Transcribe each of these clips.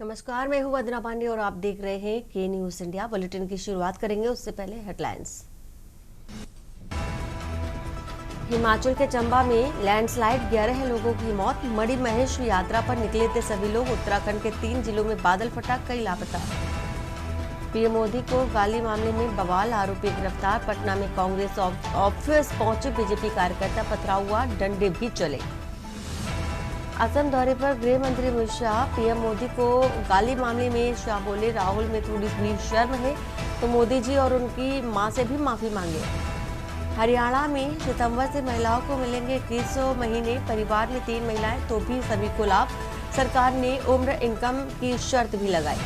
नमस्कार, मैं हूं वंदना पांडे और आप देख रहे हैं के न्यूज इंडिया। बुलेटिन की शुरुआत करेंगे, उससे पहले हेडलाइंस। हिमाचल के चंबा में लैंडस्लाइड, 11 लोगों की मौत। मणिमहेश यात्रा पर निकले थे सभी लोग। उत्तराखंड के 3 जिलों में बादल फटा, कई लापता। पीएम मोदी को गाली मामले में बवाल, आरोपी गिरफ्तार। पटना में कांग्रेस ऑफिस पहुंचे बीजेपी कार्यकर्ता, पथराव हुआ, डंडे भी चले। असम दौरे पर गृह मंत्री अमित शाह, पीएम मोदी को गाली मामले में शाह बोले, राहुल में थोड़ी भी शर्म है तो मोदी जी और उनकी मां से भी माफी मांगे। हरियाणा में सितंबर से महिलाओं को मिलेंगे 2100 महीने, परिवार में 3 महिलाएं तो भी सभी को लाभ। सरकार ने उम्र इनकम की शर्त भी लगाई।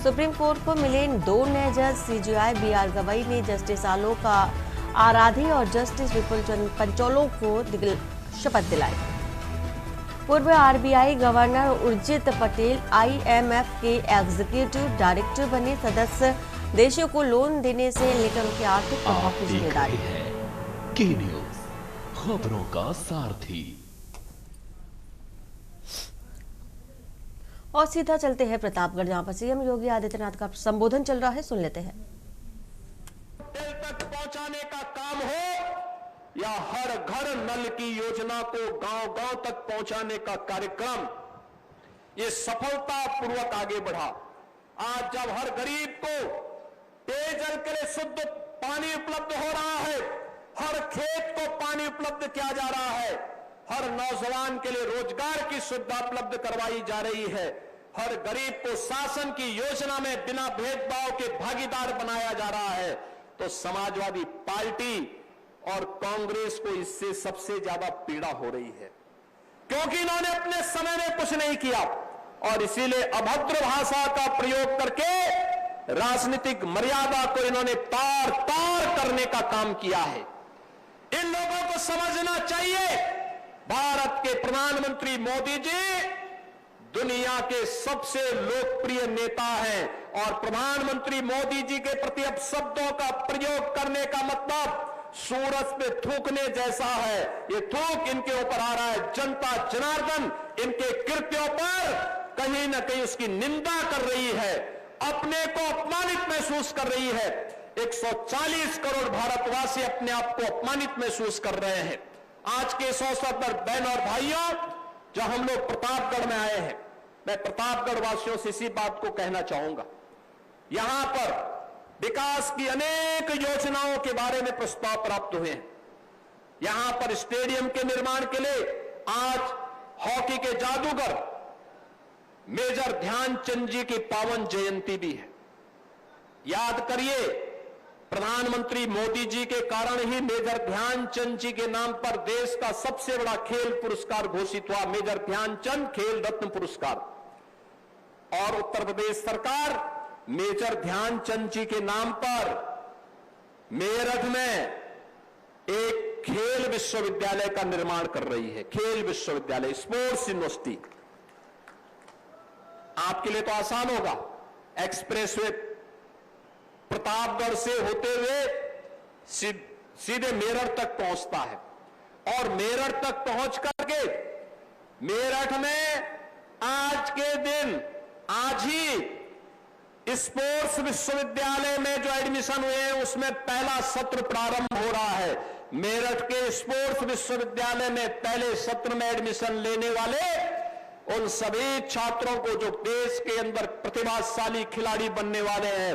सुप्रीम कोर्ट को मिले 2 नए जज, सीजेआई बीआर गवई ने जस्टिस आलोक आराधे और जस्टिस विपुल चंद्र पंचोलों को शपथ दिलाई। पूर्व RBI governor Urjit Patel IMF के एग्जीक्यूटिव डायरेक्टर बने। सदस्य देशों को लोन देने से लेकर उनके आर्थिक प्रभाव की जिम्मेदारी है। के न्यूज, खबरों का सारथी। और सीधा चलते हैं प्रतापगढ़, जहां पर सीएम योगी आदित्यनाथ का संबोधन चल रहा है। सुन लेते हैं। तक पहुंचाने का काम हो या हर घर नल की योजना को गांव-गांव तक पहुंचाने का कार्यक्रम, ये सफलतापूर्वक आगे बढ़ा। आज जब हर गरीब को पेयजल के लिए शुद्ध पानी उपलब्ध हो रहा है, हर खेत को पानी उपलब्ध किया जा रहा है, हर नौजवान के लिए रोजगार की सुविधा उपलब्ध करवाई जा रही है, हर गरीब को शासन की योजना में बिना भेदभाव के भागीदार बनाया जा रहा है, तो समाजवादी पार्टी और कांग्रेस को इससे सबसे ज्यादा पीड़ा हो रही है, क्योंकि इन्होंने अपने समय में कुछ नहीं किया और इसीलिए अभद्र भाषा का प्रयोग करके राजनीतिक मर्यादा को इन्होंने तार तार करने का काम किया है। इन लोगों को समझना चाहिए, भारत के प्रधानमंत्री मोदी जी दुनिया के सबसे लोकप्रिय नेता हैं और प्रधानमंत्री मोदी जी के प्रति अब शब्दों का प्रयोग करने का मतलब सूरज पे थूकने जैसा है। ये थूक इनके ऊपर आ रहा है। जनता जनार्दन इनके कृत्यों पर कहीं ना कहीं उसकी निंदा कर रही है, अपने को अपमानित महसूस कर रही है। 140 करोड़ भारतवासी अपने आप को अपमानित महसूस कर रहे हैं। आज के इस अवसर पर बहन और भाइयों, जो हम लोग प्रतापगढ़ में आए हैं, मैं प्रतापगढ़ वासियों से इसी बात को कहना चाहूंगा। यहां पर विकास की अनेक योजनाओं के बारे में प्रस्ताव प्राप्त हुए हैं। यहां पर स्टेडियम के निर्माण के लिए आज हॉकी के जादूगर मेजर ध्यानचंद जी की पावन जयंती भी है। याद करिए, प्रधानमंत्री मोदी जी के कारण ही मेजर ध्यानचंद जी के नाम पर देश का सबसे बड़ा खेल पुरस्कार घोषित हुआ, मेजर ध्यानचंद खेल रत्न पुरस्कार। और उत्तर प्रदेश सरकार मेजर ध्यानचंद जी के नाम पर मेरठ में एक खेल विश्वविद्यालय का निर्माण कर रही है। खेल विश्वविद्यालय, स्पोर्ट्स यूनिवर्सिटी। आपके लिए तो आसान होगा, एक्सप्रेसवे प्रतापगढ़ से होते हुए सीधे मेरठ तक पहुंचता है और मेरठ तक पहुंच करके मेरठ में आज के दिन, आज ही स्पोर्ट्स विश्वविद्यालय में जो एडमिशन हुए हैं उसमें पहला सत्र प्रारंभ हो रहा है। मेरठ के स्पोर्ट्स विश्वविद्यालय में पहले सत्र में एडमिशन लेने वाले उन सभी छात्रों को जो देश के अंदर प्रतिभाशाली खिलाड़ी बनने वाले हैं,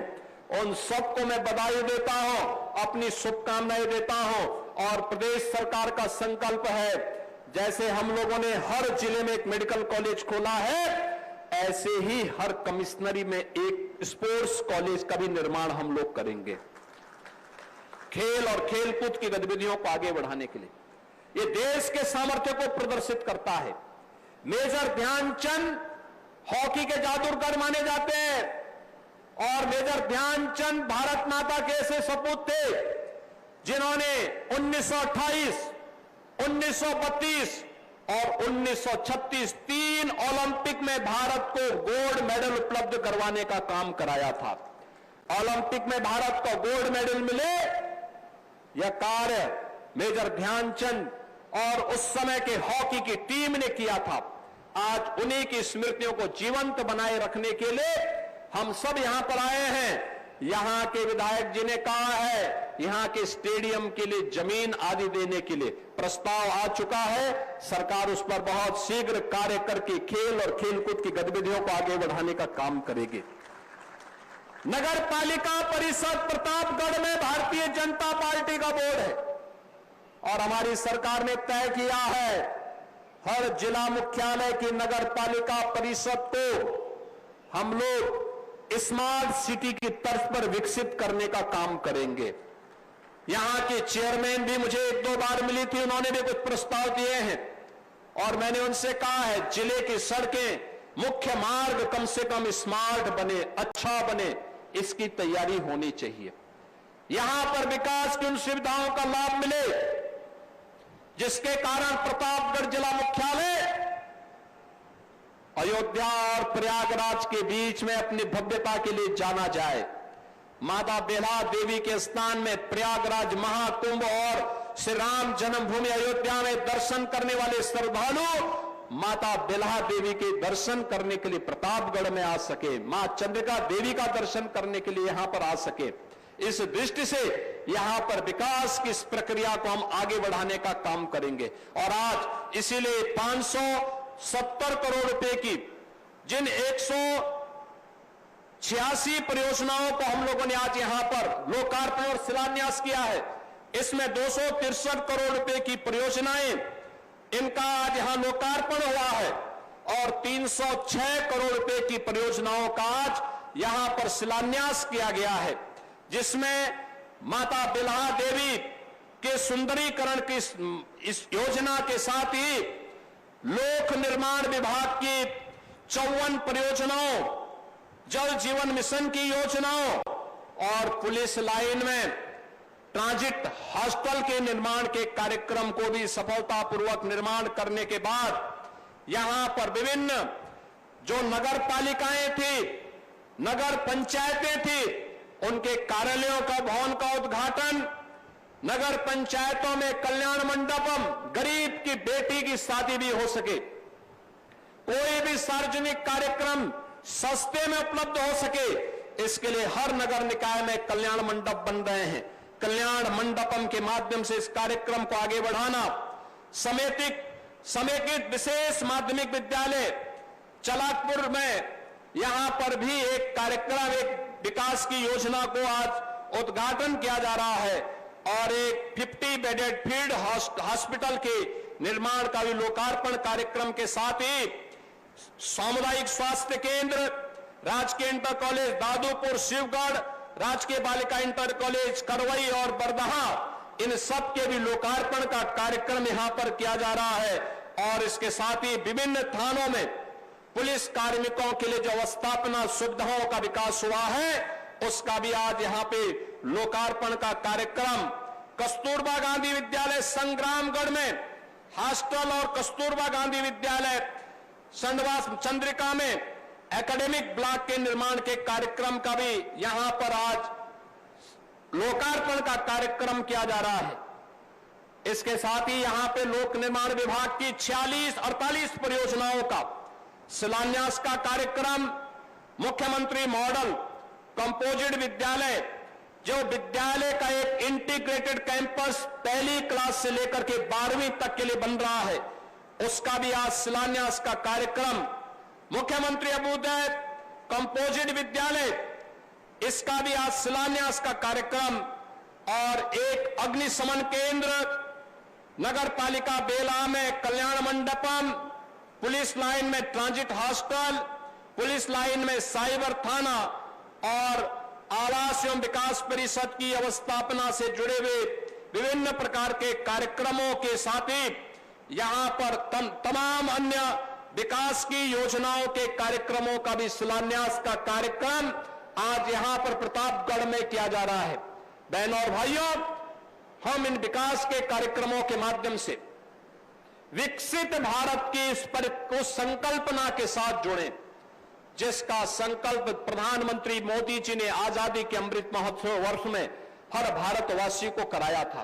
उन सबको मैं बधाई देता हूं, अपनी शुभकामनाएं देता हूं। और प्रदेश सरकार का संकल्प है, जैसे हम लोगों ने हर जिले में एक मेडिकल कॉलेज खोला है, ऐसे ही हर कमिश्नरी में एक स्पोर्ट्स कॉलेज का भी निर्माण हम लोग करेंगे, खेल और खेलकूद की गतिविधियों को आगे बढ़ाने के लिए। ये देश के सामर्थ्य को प्रदर्शित करता है। मेजर ध्यानचंद हॉकी के जादूगर माने जाते हैं और मेजर ध्यानचंद भारत माता के ऐसे सपूत थे जिन्होंने 1928, 1932 और 1936 3 ओलंपिक में भारत को गोल्ड मेडल उपलब्ध करवाने का काम कराया था। ओलंपिक में भारत को गोल्ड मेडल मिले, यह कार्य मेजर ध्यानचंद और उस समय के हॉकी की टीम ने किया था। आज उन्हीं की स्मृतियों को जीवंत बनाए रखने के लिए हम सब यहां पर आए हैं। यहां के विधायक जी ने कहा है यहां के स्टेडियम के लिए जमीन आदि देने के लिए प्रस्ताव आ चुका है। सरकार उस पर बहुत शीघ्र कार्य करके खेल और खेलकूद की गतिविधियों को आगे बढ़ाने का काम करेगी। नगर पालिका परिषद प्रतापगढ़ में भारतीय जनता पार्टी का बोर्ड है और हमारी सरकार ने तय किया है हर जिला मुख्यालय की नगर पालिका परिषद को हम लोग स्मार्ट सिटी की तर्ज पर विकसित करने का काम करेंगे। यहां के चेयरमैन भी मुझे 1-2 बार मिली थी, उन्होंने भी कुछ प्रस्ताव दिए हैं और मैंने उनसे कहा है जिले की सड़कें मुख्य मार्ग कम से कम स्मार्ट बने, अच्छा बने, इसकी तैयारी होनी चाहिए। यहां पर विकास की उन सुविधाओं का लाभ मिले जिसके कारण प्रतापगढ़ जिला मुख्यालय अयोध्या और प्रयागराज के बीच में अपनी भव्यता के लिए जाना जाए। माता बेल्हा देवी के स्थान में प्रयागराज महाकुंभ और श्री राम जन्मभूमि अयोध्या में दर्शन करने वाले श्रद्धालु माता बेल्हा देवी के दर्शन करने के लिए प्रतापगढ़ में आ सके, मां चंद्रिका देवी का दर्शन करने के लिए यहां पर आ सके। इस दृष्टि से यहां पर विकास की इस प्रक्रिया को हम आगे बढ़ाने का काम करेंगे और आज इसीलिए 570 करोड़ रुपए की जिन 186 परियोजनाओं को हम लोगों ने आज यहां पर लोकार्पण और शिलान्यास किया है, इसमें 263 करोड़ रुपए की परियोजनाएं इनका आज यहां लोकार्पण हुआ है और 306 करोड़ रुपए की परियोजनाओं का आज यहां पर शिलान्यास किया गया है, जिसमें माता बेल्हा देवी के सुंदरीकरण की इस योजना के साथ ही लोक निर्माण विभाग की 54 परियोजनाओं, जल जीवन मिशन की योजनाओं और पुलिस लाइन में ट्रांजिट हॉस्टल के निर्माण के कार्यक्रम को भी सफलतापूर्वक निर्माण करने के बाद यहां पर विभिन्न जो नगर पालिकाएं थी, नगर पंचायतें थी, उनके कार्यालयों का भवन का उद्घाटन, नगर पंचायतों में कल्याण मंडपम, गरीब की बेटी की शादी भी हो सके, कोई भी सार्वजनिक कार्यक्रम सस्ते में उपलब्ध हो सके, इसके लिए हर नगर निकाय में कल्याण मंडप बन रहे हैं। कल्याण मंडपम के माध्यम से इस कार्यक्रम को आगे बढ़ाना, समेकित विशेष माध्यमिक विद्यालय चलाकपुर में यहां पर भी एक कार्यक्रम, एक विकास की योजना को आज उद्घाटन किया जा रहा है और एक 50 बेडेड फील्ड हॉस्पिटल के निर्माण का भी लोकार्पण कार्यक्रम के साथ ही सामुदायिक स्वास्थ्य केंद्र, राजकीय इंटर कॉलेज दादूपुर शिवगढ़, राजकीय बालिका इंटर कॉलेज करवई और बरदहा, इन सब के भी लोकार्पण का कार्यक्रम यहां पर किया जा रहा है और इसके साथ ही विभिन्न थानों में पुलिस कार्मिकों के लिए जो अवस्थापना सुविधाओं का विकास हुआ है, उसका भी आज यहां पे लोकार्पण का कार्यक्रम, कस्तूरबा गांधी विद्यालय संग्रामगढ़ में हॉस्टल और कस्तूरबा गांधी विद्यालय संडवास चंद्रिका में एकेडमिक ब्लॉक के निर्माण के कार्यक्रम का भी यहां पर आज लोकार्पण का कार्यक्रम किया जा रहा है। इसके साथ ही यहां पे लोक निर्माण विभाग की 46-48 परियोजनाओं का शिलान्यास का कार्यक्रम, मुख्यमंत्री मॉडल कंपोजिट विद्यालय, जो विद्यालय का एक इंटीग्रेटेड कैंपस पहली क्लास से लेकर के 12वीं तक के लिए बन रहा है, उसका भी आज शिलान्यास का कार्यक्रम, मुख्यमंत्री अभ्युदय कंपोजिट विद्यालय, इसका भी आज शिलान्यास का कार्यक्रम और एक अग्निशमन केंद्र, नगर पालिका बेल्हा में कल्याण मंडपम, पुलिस लाइन में ट्रांजिट हॉस्टल, पुलिस लाइन में साइबर थाना और आवास एवं विकास परिषद की अवस्थापना से जुड़े हुए विभिन्न प्रकार के कार्यक्रमों के साथ ही यहां पर तमाम अन्य विकास की योजनाओं के कार्यक्रमों का भी शिलान्यास का कार्यक्रम आज यहां पर प्रतापगढ़ में किया जा रहा है। बहनों और भाइयों, हम इन विकास के कार्यक्रमों के माध्यम से विकसित भारत की इस संकल्पना के साथ जुड़े, जिसका संकल्प प्रधानमंत्री मोदी जी ने आजादी के अमृत महोत्सव वर्ष में हर भारतवासी को कराया था।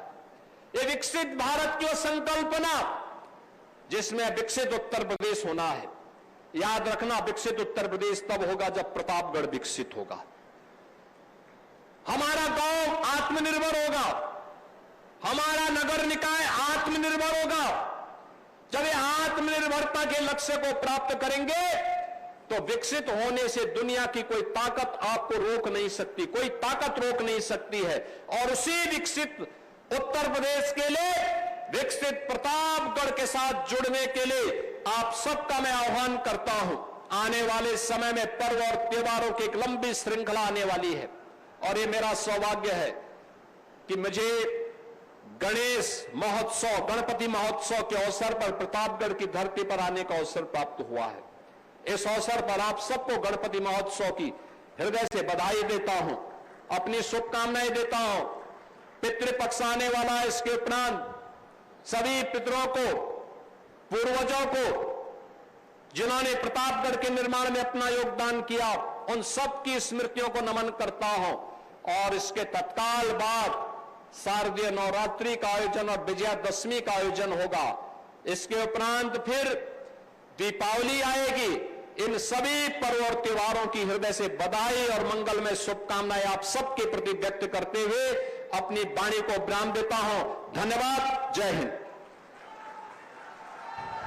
ये विकसित भारत की संकल्पना जिसमें विकसित उत्तर प्रदेश होना है, याद रखना, विकसित उत्तर प्रदेश तब होगा जब प्रतापगढ़ विकसित होगा। हमारा गांव आत्मनिर्भर होगा, हमारा नगर निकाय आत्मनिर्भर होगा। जब ये आत्मनिर्भरता के लक्ष्य को प्राप्त करेंगे तो विकसित होने से दुनिया की कोई ताकत आपको रोक नहीं सकती, कोई ताकत रोक नहीं सकती है। और उसी विकसित उत्तर प्रदेश के लिए, विकसित प्रतापगढ़ के साथ जुड़ने के लिए आप सबका मैं आह्वान करता हूं। आने वाले समय में पर्व और त्योहारों की एक लंबी श्रृंखला आने वाली है और ये मेरा सौभाग्य है कि मुझे गणेश महोत्सव, गणपति महोत्सव के अवसर पर प्रतापगढ़ की धरती पर आने का अवसर प्राप्त हुआ है। इस अवसर पर आप सबको गणपति महोत्सव की हृदय से बधाई देता हूं, अपनी शुभकामनाएं देता हूं। पितृपक्ष आने वाला है, इसके उपरांत सभी पितरों को, पूर्वजों को, जिन्होंने प्रतापगढ़ के निर्माण में अपना योगदान किया, उन सब की स्मृतियों को नमन करता हूं। और इसके तत्काल बाद शारदीय नवरात्रि का आयोजन और विजयादशमी का आयोजन होगा। इसके उपरांत फिर दीपावली आएगी। इन सभी पर्व और त्योहारों की हृदय से बधाई और मंगलमय शुभकामनाएं आप सबके प्रति व्यक्त करते हुए अपनी वाणी को विराम देता हूं। धन्यवाद। जय हिंद।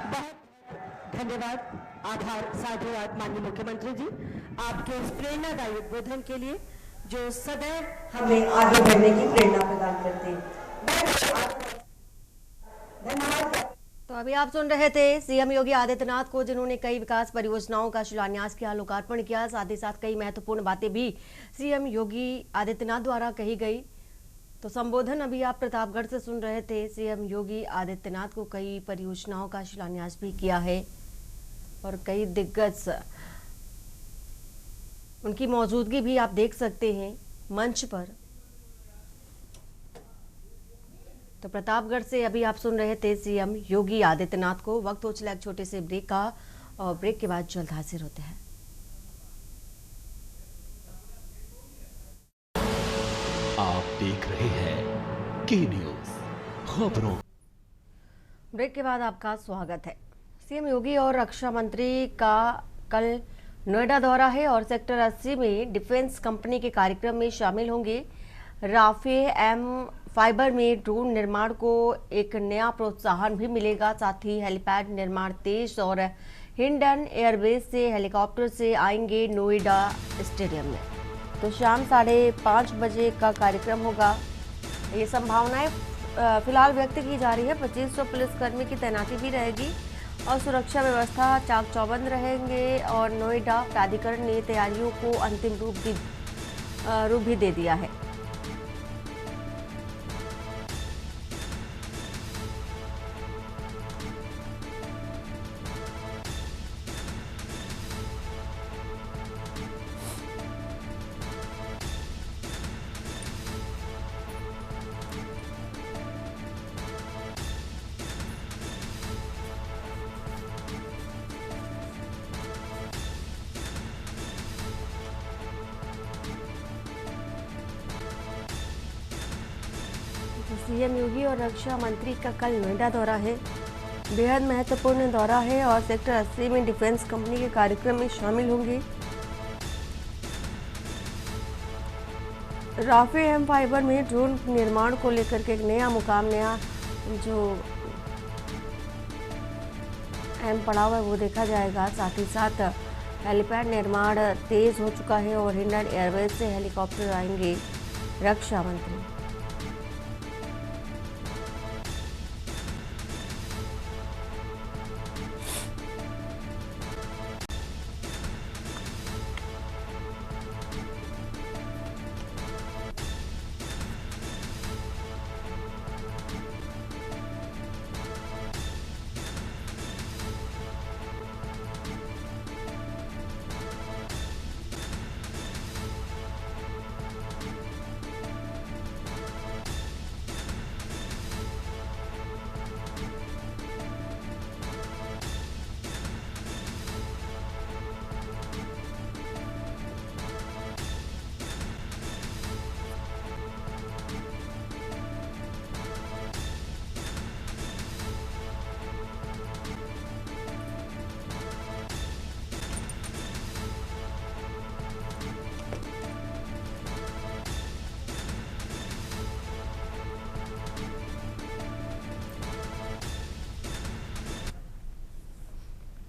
बहुत धन्यवाद, आभार, साधुवाद माननीय मुख्यमंत्री जी, आपके इस प्रेरणादायी उद्बोधन के लिए जो सदैव हमें आगे बढ़ने की प्रेरणा प्रदान करते हैं। धन्यवाद। तो अभी आप सुन रहे थे सीएम योगी आदित्यनाथ को, जिन्होंने कई विकास परियोजनाओं का शिलान्यास किया, लोकार्पण किया। साथ ही साथ कई महत्वपूर्ण बातें भी सीएम योगी आदित्यनाथ द्वारा कही गई। तो संबोधन अभी आप प्रतापगढ़ से सुन रहे थे। सीएम योगी आदित्यनाथ को कई परियोजनाओं का शिलान्यास भी किया है और कई दिग्गज उनकी मौजूदगी भी आप देख सकते हैं मंच पर। तो प्रतापगढ़ से अभी आप सुन रहे थे सीएम योगी आदित्यनाथ को। वक्त हो चला एक छोटे से ब्रेक का और ब्रेक के बाद जल्द हाजिर होते हैं। आप देख रहे हैं के न्यूज खबरों। ब्रेक के बाद आपका स्वागत है। सीएम योगी और रक्षा मंत्री का कल नोएडा दौरा है और सेक्टर 80 में डिफेंस कंपनी के कार्यक्रम में शामिल होंगे। राफेल एम फाइबर में ड्रोन निर्माण को एक नया प्रोत्साहन भी मिलेगा। साथ ही हेलीपैड निर्माण तेज और हिंडन एयरबेस से हेलीकॉप्टर से आएंगे नोएडा स्टेडियम में। तो शाम 5:30 बजे का कार्यक्रम होगा। ये संभावनाएं फिलहाल व्यक्त की जा रही है। 2500 पुलिसकर्मी की तैनाती भी रहेगी और सुरक्षा व्यवस्था चाक चौबंद रहेंगे। और नोएडा प्राधिकरण ने तैयारियों को अंतिम रूप भी दे दिया है। सीएम योगी और रक्षा मंत्री का कल नोएडा दौरा है। बेहद महत्वपूर्ण दौरा है और सेक्टर 80 में डिफेंस कंपनी के कार्यक्रम में शामिल होंगे। राफेल एम फाइबर में ड्रोन निर्माण को लेकर के एक नया मुकाम, नया जो एम पड़ा हुआ है वो देखा जाएगा। साथ ही साथ हेलीपैड निर्माण तेज हो चुका है और हिंडन एयरबेस से हेलीकॉप्टर आएंगे रक्षा मंत्री।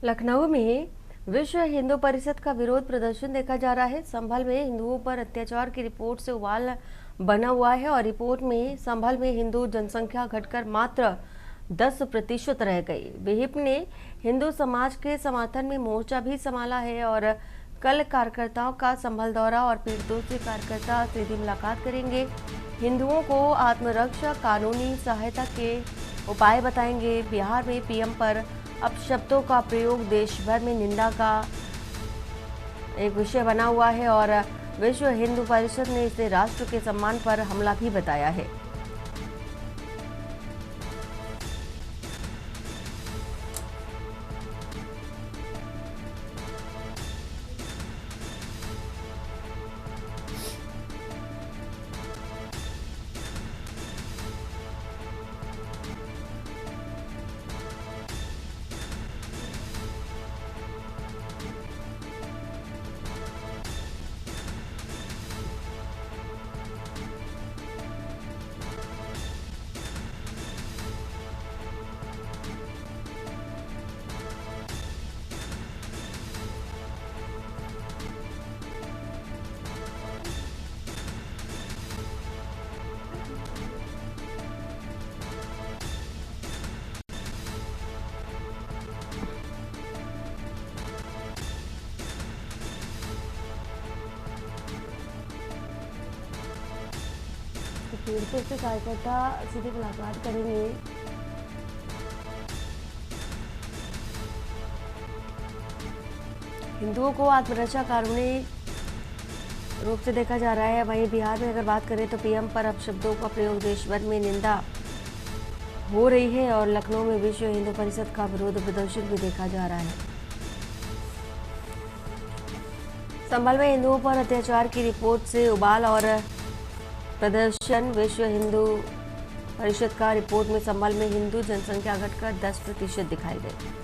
लखनऊ में विश्व हिंदू परिषद का विरोध प्रदर्शन देखा जा रहा है। संभल में हिंदुओं पर अत्याचार की रिपोर्ट से उबाल बना हुआ है और रिपोर्ट में संभल में हिंदू जनसंख्या घटकर मात्र 10% रह गई। विहिप ने हिंदू समाज के समर्थन में मोर्चा भी संभाला है और कल कार्यकर्ताओं का संभल दौरा और पीड़ितों से कार्यकर्ता सीधी मुलाकात करेंगे। हिंदुओं को आत्मरक्षा कानूनी सहायता के उपाय बताएंगे। बिहार में पीएम पर अपशब्दों का प्रयोग देश भर में निंदा का एक विषय बना हुआ है और विश्व हिंदू परिषद ने इसे राष्ट्र के सम्मान पर हमला भी बताया है। पीड़ितों से कार्यकर्ता सीधी मुलाकात करेंगे। हिंदुओं को आत्मरक्षा कानूनी रूप से देखा जा रहा है। वहीं बिहार में अगर बात करें तो पीएम पर अपशब्दों का प्रयोग देश भर में निंदा हो रही है और लखनऊ में विश्व हिंदू परिषद का विरोध प्रदर्शन भी देखा जा रहा है। संभल में हिंदुओं पर अत्याचार की रिपोर्ट से उबाल और प्रदर्शन। विश्व हिंदू परिषद का रिपोर्ट में संभल में हिंदू जनसंख्या घटकर 10% दिखाई गई।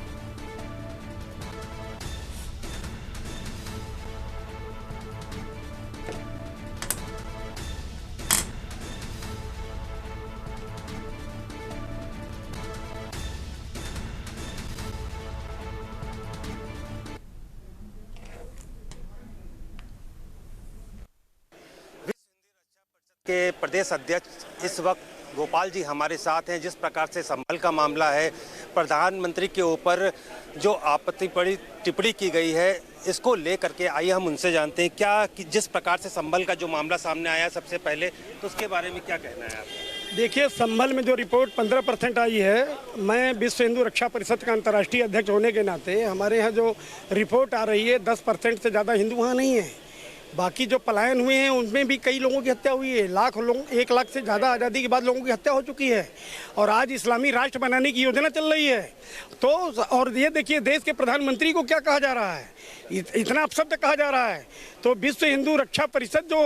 के प्रदेश अध्यक्ष इस वक्त गोपाल जी हमारे साथ हैं। जिस प्रकार से संभल का मामला है, प्रधानमंत्री के ऊपर जो आपत्ति पड़ी टिप्पणी की गई है, इसको लेकर के आइए हम उनसे जानते हैं क्या कि जिस प्रकार से संभल का जो मामला सामने आया सबसे पहले, तो उसके बारे में क्या कहना है आपका? देखिए, संभल में जो रिपोर्ट 15% आई है, मैं विश्व हिंदू रक्षा परिषद का अंतर्राष्ट्रीय अध्यक्ष होने के नाते हमारे यहाँ जो रिपोर्ट आ रही है 10% से ज़्यादा हिंदू वहाँ नहीं है। बाकी जो पलायन हुए हैं उनमें भी कई लोगों की हत्या हुई है। 1 लाख से ज़्यादा आज़ादी के बाद लोगों की हत्या हो चुकी है और आज इस्लामी राष्ट्र बनाने की योजना चल रही है। तो और ये देखिए, देश के प्रधानमंत्री को क्या कहा जा रहा है, इतना अपशब्द कहा जा रहा है। तो विश्व हिंदू रक्षा परिषद जो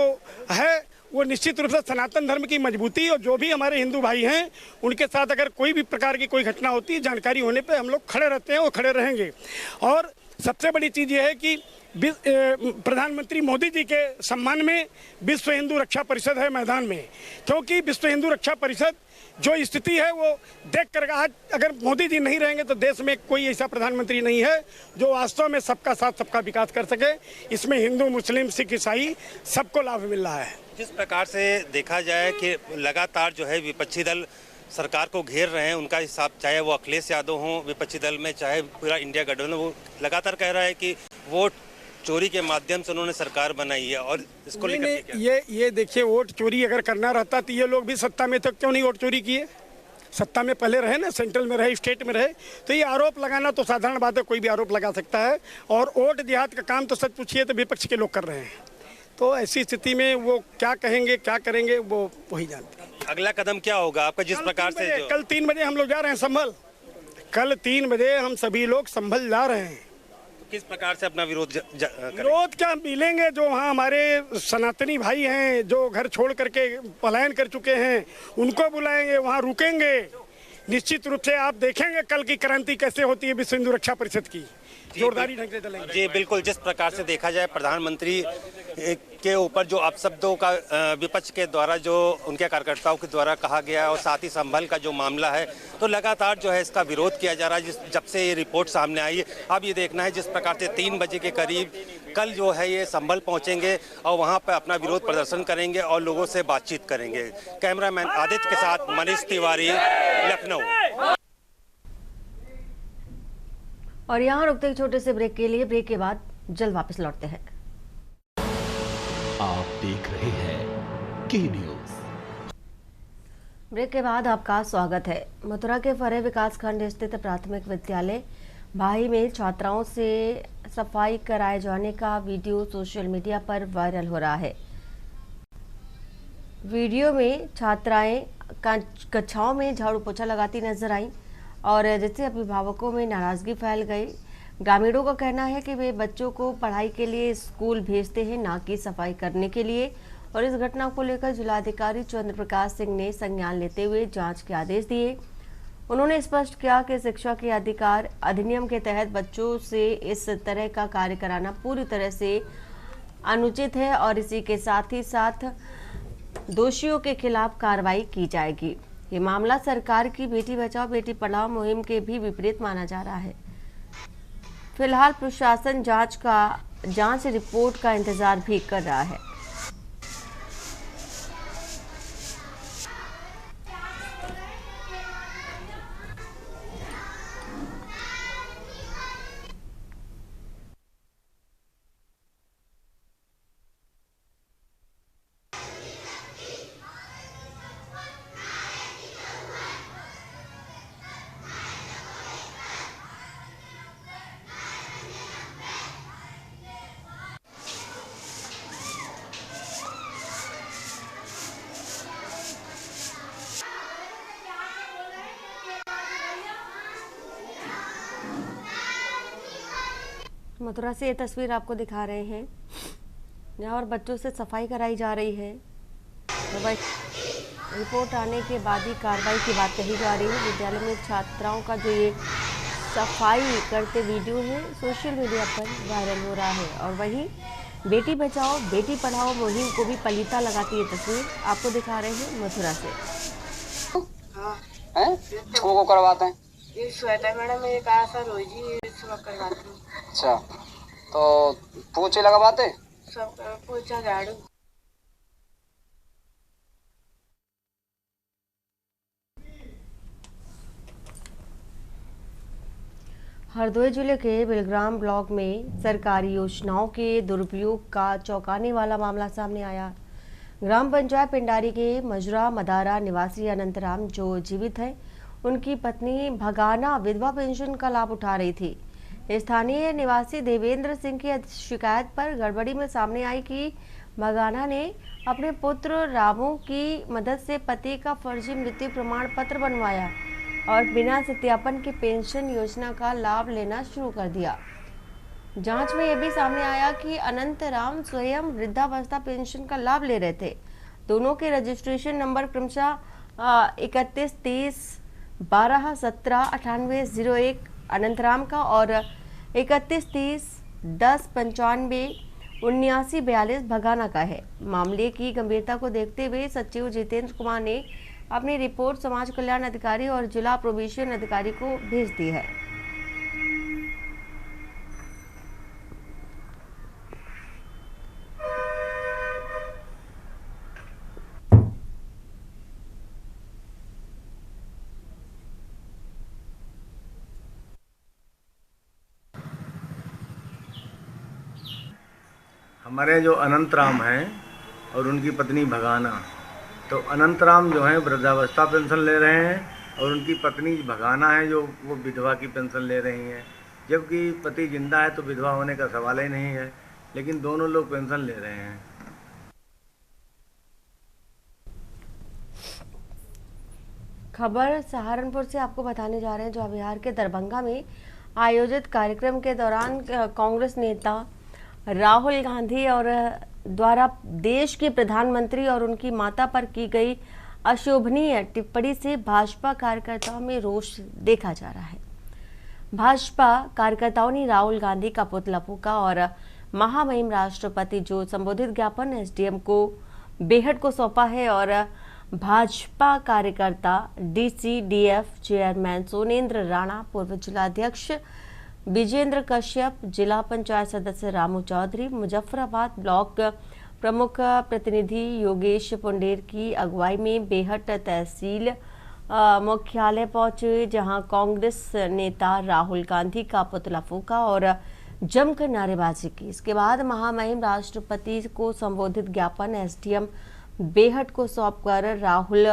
है वो निश्चित रूप से सनातन धर्म की मजबूती और जो भी हमारे हिंदू भाई हैं उनके साथ अगर कोई भी प्रकार की कोई घटना होती है, जानकारी होने पे हम लोग खड़े रहते हैं और खड़े रहेंगे। और सबसे बड़ी चीज़ ये है कि प्रधानमंत्री मोदी जी के सम्मान में विश्व हिंदू रक्षा परिषद है मैदान में, क्योंकि विश्व हिंदू रक्षा परिषद जो स्थिति है वो देख कर आज अगर मोदी जी नहीं रहेंगे तो देश में कोई ऐसा प्रधानमंत्री नहीं है जो वास्तव में सबका साथ सबका विकास कर सके। इसमें हिंदू, मुस्लिम, सिख, ईसाई सबको लाभ मिल रहा है। जिस प्रकार से देखा जाए कि लगातार जो है विपक्षी दल सरकार को घेर रहे हैं, उनका हिसाब चाहे वो अखिलेश यादव हों विपक्षी दल में, चाहे पूरा इंडिया गठबंधन, वो लगातार कह रहा है कि वोट चोरी के माध्यम से उन्होंने सरकार बनाई है। और इसको लेकर ये देखिए, वोट चोरी अगर करना रहता तो ये लोग भी सत्ता में तो क्यों नहीं वोट चोरी किए? सत्ता में पहले रहे ना, सेंट्रल में रहे, स्टेट में रहे। तो ये आरोप लगाना तो साधारण बात है, कोई भी आरोप लगा सकता है। और वोट देहात का काम तो सच पूछिए तो विपक्ष के लोग कर रहे हैं। तो ऐसी स्थिति में वो क्या कहेंगे, क्या करेंगे, वो वही जानते हैं। अगला कदम क्या होगा आपका? जिस प्रकार से कल 3 बजे हम लोग जा रहे हैं संभल, कल 3 बजे हम सभी लोग संभल जा रहे हैं। किस प्रकार से अपना विरोध क्या मिलेंगे? जो वहाँ हमारे सनातनी भाई हैं जो घर छोड़ करके पलायन कर चुके हैं, उनको बुलाएंगे, वहाँ रुकेंगे। निश्चित रूप से आप देखेंगे कल की क्रांति कैसे होती है विश्व हिंदू रक्षा परिषद की, जोरदारी ढंग से चलेंगे। जी बिल्कुल, जिस प्रकार से देखा जाए प्रधानमंत्री के ऊपर जो अपशब्दों का विपक्ष के द्वारा जो उनके कार्यकर्ताओं के द्वारा कहा गया है और साथ ही संभल का जो मामला है, तो लगातार जो है इसका विरोध किया जा रहा है जब से ये रिपोर्ट सामने आई है। अब ये देखना है जिस प्रकार से 3 बजे के करीब कल जो है ये संभल पहुंचेंगे और वहां पर अपना विरोध प्रदर्शन करेंगे और लोगों से बातचीत करेंगे। कैमरामैन आदित्य के साथ मनीष तिवारी, लखनऊ। और यहाँ रुकते छोटे से ब्रेक के लिए, ब्रेक के बाद जल्द वापस लौटते हैं। आप देख रहे हैं के न्यूज। ब्रेक के बाद आपका स्वागत है। मथुरा के फरे विकासखंड स्थित प्राथमिक विद्यालय भाई में छात्राओं से सफाई कराए जाने का वीडियो सोशल मीडिया पर वायरल हो रहा है। वीडियो में छात्राएं कक्षाओं में झाड़ू पोछा लगाती नजर आई और जिससे अभिभावकों में नाराजगी फैल गई। ग्रामीणों का कहना है कि वे बच्चों को पढ़ाई के लिए स्कूल भेजते हैं, ना कि सफाई करने के लिए। और इस घटना को लेकर जिलाधिकारी चंद्र प्रकाश सिंह ने संज्ञान लेते हुए जांच के आदेश दिए। उन्होंने स्पष्ट किया कि शिक्षा के अधिकार अधिनियम के तहत बच्चों से इस तरह का कार्य कराना पूरी तरह से अनुचित है और इसी के साथ ही साथ दोषियों के खिलाफ कार्रवाई की जाएगी। ये मामला सरकार की बेटी बचाओ बेटी पढ़ाओ मुहिम के भी विपरीत माना जा रहा है। फिलहाल प्रशासन जांच रिपोर्ट का इंतजार भी कर रहा है। मथुरा से ये तस्वीर आपको दिखा रहे हैं जहाँ और बच्चों से सफाई कराई जा रही है। रिपोर्ट आने के बाद ही कार्रवाई की बात कही जा रही है। विद्यालय में छात्राओं का जो ये सफाई करते वीडियो है सोशल मीडिया पर वायरल हो रहा है और वहीं बेटी बचाओ बेटी पढ़ाओ मुहिम को भी पलीता लगाती है तस्वीर आपको दिखा रहे हैं मथुरा से। को करवाते हैं ये स्वेटर मैडम ये कहा सर रोज ही सुबह करवाती हूँ। अच्छा, तो पोछे लगवाते सब पोछा झाड़ू। हरदोई जिले के बिलग्राम ब्लॉक में सरकारी योजनाओं के दुरुपयोग का चौंकाने वाला मामला सामने आया। ग्राम पंचायत पिंडारी के मजरा मदारा निवासी अनंतराम जो जीवित है, उनकी पत्नी भगाना विधवा पेंशन का लाभ उठा रही थी। स्थानीय निवासी देवेंद्र सिंह की शिकायत पर गड़बड़ी में सामने आई कि भगाना ने अपने पुत्र रामू की मदद से पति का फर्जी मृत्यु प्रमाण पत्र बनवाया और बिना सत्यापन के पेंशन योजना का लाभ लेना शुरू कर दिया। जांच में यह भी सामने आया कि अनंतराम स्वयं वृद्धावस्था पेंशन का लाभ ले रहे थे। दोनों के रजिस्ट्रेशन नंबर क्रमशः 31 30 12 17 98 01 अनंतराम का और 31 30 10 95 79 42 भगाना का है। मामले की गंभीरता को देखते हुए सचिव जितेंद्र कुमार ने अपनी रिपोर्ट समाज कल्याण अधिकारी और जिला प्रोबेशन अधिकारी को भेज दी है। हमारे जो अनंतराम हैं और उनकी पत्नी भगाना, तो अनंतराम जो है वृद्धावस्था पेंशन ले रहे हैं और उनकी पत्नी भगाना है जो वो विधवा की पेंशन ले रही हैं। जबकि पति जिंदा है तो विधवा होने का सवाल ही नहीं है, लेकिन दोनों लोग पेंशन ले रहे हैं। खबर सहारनपुर से आपको बताने जा रहे हैं, जो बिहार के दरभंगा में आयोजित कार्यक्रम के दौरान कांग्रेस नेता राहुल गांधी और द्वारा देश के प्रधानमंत्री और उनकी माता पर की गई अशोभनीय टिप्पणी से भाजपा कार्यकर्ताओं में रोष देखा जा रहा है। भाजपा कार्यकर्ताओं ने राहुल गांधी का पुतला फूंका और महामहिम राष्ट्रपति जो संबोधित ज्ञापन एसडीएम को बेहट को सौंपा है और भाजपा कार्यकर्ता डीसीडीएफ चेयरमैन सोनेंद्र राणा, पूर्व जिलाध्यक्ष विजेंद्र कश्यप, जिला पंचायत सदस्य रामू चौधरी, मुजफ्फराबाद ब्लॉक प्रमुख प्रतिनिधि योगेश पुंडेर की अगुवाई में बेहट तहसील मुख्यालय पहुंचे, जहां कांग्रेस नेता राहुल गांधी का पुतला फूंका और जमकर नारेबाजी की। इसके बाद महामहिम राष्ट्रपति को संबोधित ज्ञापन एसडीएम बेहट को सौंपकर राहुल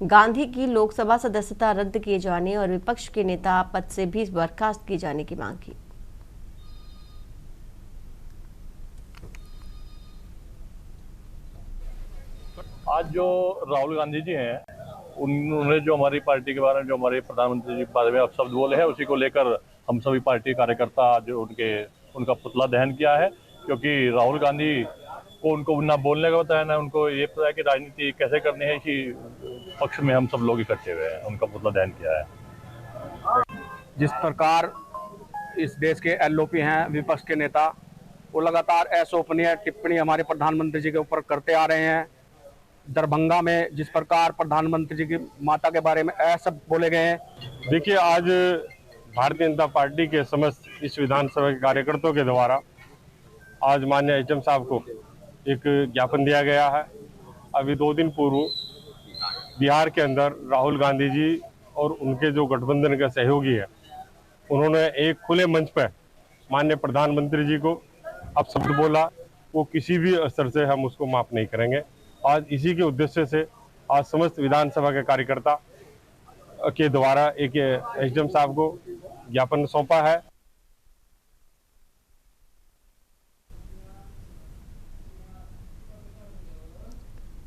गांधी की लोकसभा सदस्यता रद्द किए जाने और विपक्ष के नेता पद से भी बर्खास्त किए जाने की मांग की। आज जो राहुल गांधी जी हैं, उन्होंने जो हमारी पार्टी के बारे में, जो हमारे प्रधानमंत्री जी के बारे में शब्द बोले हैं, उसी को लेकर हम सभी पार्टी कार्यकर्ता आज उनका पुतला दहन किया है। क्योंकि राहुल गांधी को उनको ना बोलने का पता है, ना उनको ये पता है कि राजनीति कैसे करनी है। इसी पक्ष में हम सब लोग इकट्ठे हुए हैं, उनका पुतला दहन किया है। जिस प्रकार इस देश के एलओपी हैं, विपक्ष के नेता, वो लगातार अशोभनीय टिप्पणी हमारे प्रधानमंत्री जी के ऊपर करते आ रहे हैं। दरभंगा में जिस प्रकार प्रधानमंत्री जी की माता के बारे में ऐसा बोले गए हैं। देखिए, आज भारतीय जनता पार्टी के समस्त इस विधानसभा के कार्यकर्ताओं के द्वारा आज माननीय एचएम साहब को एक ज्ञापन दिया गया है। अभी 2 दिन पूर्व बिहार के अंदर राहुल गांधी जी और उनके जो गठबंधन के सहयोगी है, उन्होंने एक खुले मंच पर माननीय प्रधानमंत्री जी को अपशब्द बोला। वो किसी भी स्तर से हम उसको माफ नहीं करेंगे। आज इसी के उद्देश्य से आज समस्त विधानसभा के कार्यकर्ता के द्वारा एक एसडीएम साहब को ज्ञापन सौंपा है।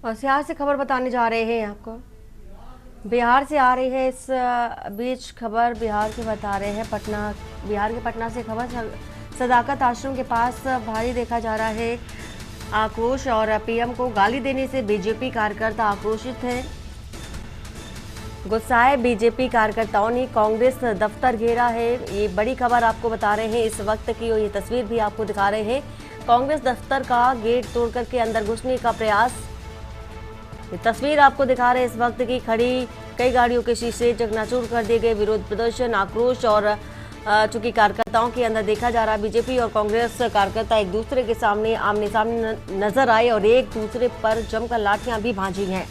और बिहार से खबर बताने जा रहे हैं आपको। बिहार से आ रही है इस बीच खबर, बिहार के बता रहे हैं बिहार के पटना से खबर। सदाकत आश्रम के पास भारी देखा जा रहा है आक्रोश और पीएम को गाली देने से बीजेपी कार्यकर्ता आक्रोशित हैं। गुस्साए बीजेपी कार्यकर्ताओं ने कांग्रेस दफ्तर घेरा है। ये बड़ी खबर आपको बता रहे हैं इस वक्त की, और ये तस्वीर भी आपको दिखा रहे हैं। कांग्रेस दफ्तर का गेट तोड़ करके अंदर घुसने का प्रयास। ये तस्वीर आपको दिखा रहे हैं इस वक्त की। खड़ी कई गाड़ियों के शीशे चकनाचूर कर दिए गए। विरोध प्रदर्शन, आक्रोश और चूंकि कार्यकर्ताओं के अंदर देखा जा रहा है बीजेपी और कांग्रेस कार्यकर्ता एक दूसरे के सामने आमने सामने नजर आए और एक दूसरे पर जमकर लाठियां भी भांजी हैं।